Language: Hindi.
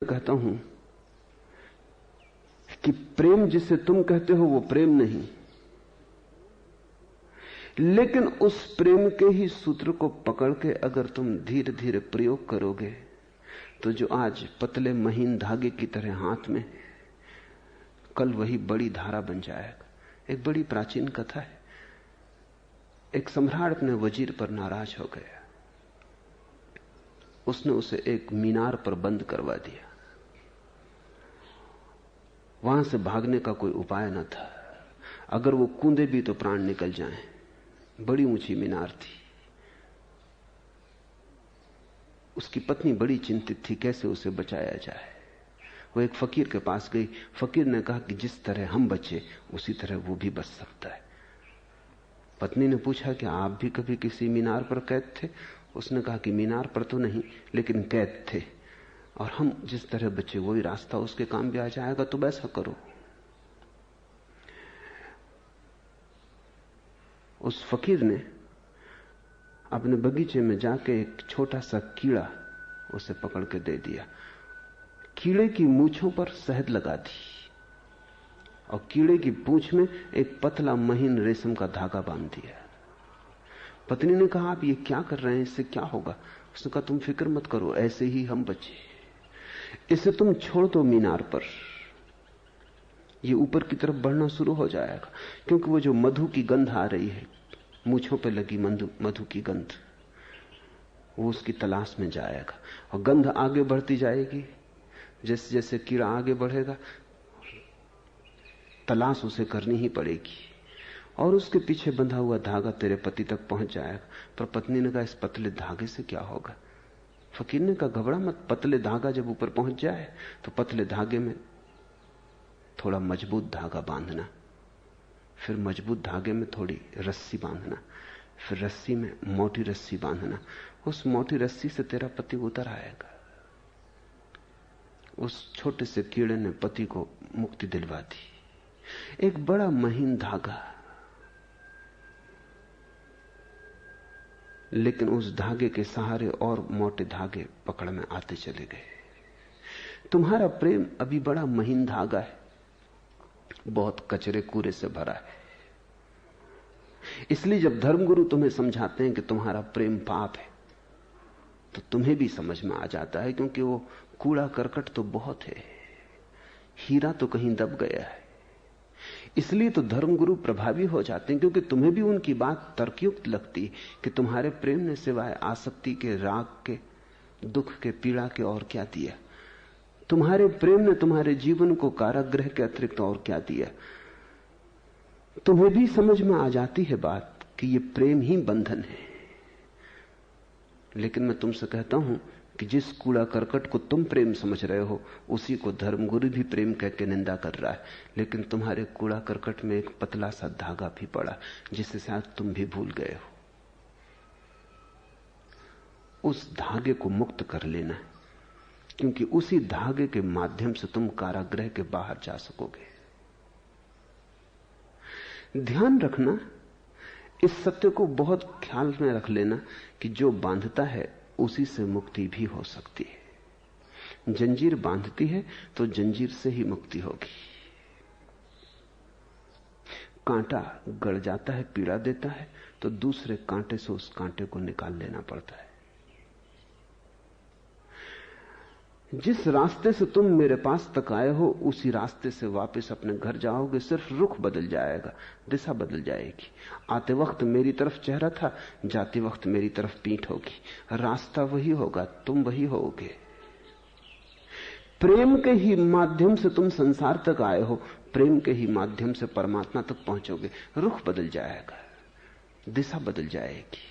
कहता हूं कि प्रेम जिसे तुम कहते हो वो प्रेम नहीं, लेकिन उस प्रेम के ही सूत्र को पकड़ के अगर तुम धीरे धीरे प्रयोग करोगे तो जो आज पतले महीन धागे की तरह हाथ में, कल वही बड़ी धारा बन जाएगा। एक बड़ी प्राचीन कथा है। एक सम्राट अपने वजीर पर नाराज हो गया। उसने उसे एक मीनार पर बंद करवा दिया। वहां से भागने का कोई उपाय न था। अगर वो कूदे भी तो प्राण निकल जाएं। बड़ी ऊंची मीनार थी। उसकी पत्नी बड़ी चिंतित थी कैसे उसे बचाया जाए। वो एक फकीर के पास गई। फकीर ने कहा कि जिस तरह हम बचे उसी तरह वो भी बच सकता है। पत्नी ने पूछा कि आप भी कभी किसी मीनार पर कैद थे? उसने कहा कि मीनार पर तो नहीं, लेकिन कैद थे, और हम जिस तरह बचे वही रास्ता उसके काम भी आ जाएगा, तो वैसा करो। उस फकीर ने अपने बगीचे में जाके एक छोटा सा कीड़ा उसे पकड़ के दे दिया। कीड़े की मूंछों पर शहद लगा दी और कीड़े की पूंछ में एक पतला महीन रेशम का धागा बांध दिया। पत्नी ने कहा, आप ये क्या कर रहे हैं? इससे क्या होगा? उसने कहा, तुम फिक्र मत करो, ऐसे ही हम बचे। इसे तुम छोड़ दो मीनार पर, ये ऊपर की तरफ बढ़ना शुरू हो जाएगा, क्योंकि वो जो मधु की गंध आ रही है, मूंछों पे लगी मधु की गंध, वो उसकी तलाश में जाएगा और गंध आगे बढ़ती जाएगी। जैसे जैसे कीड़ा आगे बढ़ेगा तलाश उसे करनी ही पड़ेगी और उसके पीछे बंधा हुआ धागा तेरे पति तक पहुंच जाएगा। पर पत्नी ने कहा, इस पतले धागे से क्या होगा? फकीर ने कहा, घबरा मत, पतले धागा जब ऊपर पहुंच जाए तो पतले धागे में थोड़ा मजबूत धागा बांधना, फिर मजबूत धागे में थोड़ी रस्सी बांधना, फिर रस्सी में मोटी रस्सी बांधना। उस मोटी रस्सी से तेरा पति उतर आएगा। उस छोटे से कीड़े ने पति को मुक्ति दिलवा दी। एक बड़ा महीन धागा, लेकिन उस धागे के सहारे और मोटे धागे पकड़ में आते चले गए। तुम्हारा प्रेम अभी बड़ा महीन धागा है, बहुत कचरे कूड़े से भरा है। इसलिए जब धर्मगुरु तुम्हें समझाते हैं कि तुम्हारा प्रेम पाप है, तो तुम्हें भी समझ में आ जाता है, क्योंकि वो कूड़ा करकट तो बहुत है, हीरा तो कहीं दब गया है। इसलिए तो धर्मगुरु प्रभावी हो जाते हैं, क्योंकि तुम्हें भी उनकी बात तर्कयुक्त लगती है कि तुम्हारे प्रेम ने सिवाय आसक्ति के, राग के, दुख के, पीड़ा के और क्या दिया? तुम्हारे प्रेम ने तुम्हारे जीवन को कारागृह के अतिरिक्त और क्या दिया? तुम्हें भी समझ में आ जाती है बात कि ये प्रेम ही बंधन है। लेकिन मैं तुमसे कहता हूं कि जिस कूड़ा करकट को तुम प्रेम समझ रहे हो, उसी को धर्मगुरु भी प्रेम कह के निंदा कर रहा है। लेकिन तुम्हारे कूड़ा करकट में एक पतला सा धागा भी पड़ा, जिसे शायद तुम भी भूल गए हो। उस धागे को मुक्त कर लेना है, क्योंकि उसी धागे के माध्यम से तुम कारागृह के बाहर जा सकोगे। ध्यान रखना, इस सत्य को बहुत ख्याल में रख लेना कि जो बांधता है उसी से मुक्ति भी हो सकती है। जंजीर बांधती है तो जंजीर से ही मुक्ति होगी। कांटा गड़ जाता है, पीड़ा देता है, तो दूसरे कांटे से उस कांटे को निकाल लेना पड़ता है। जिस रास्ते से तुम मेरे पास तक आए हो, उसी रास्ते से वापस अपने घर जाओगे। सिर्फ रुख बदल जाएगा, दिशा बदल जाएगी। आते वक्त मेरी तरफ चेहरा था, जाते वक्त मेरी तरफ पीठ होगी। रास्ता वही होगा, तुम वही होगे। प्रेम के ही माध्यम से तुम संसार तक आए हो, प्रेम के ही माध्यम से परमात्मा तक पहुंचोगे। रुख बदल जाएगा, दिशा बदल जाएगी।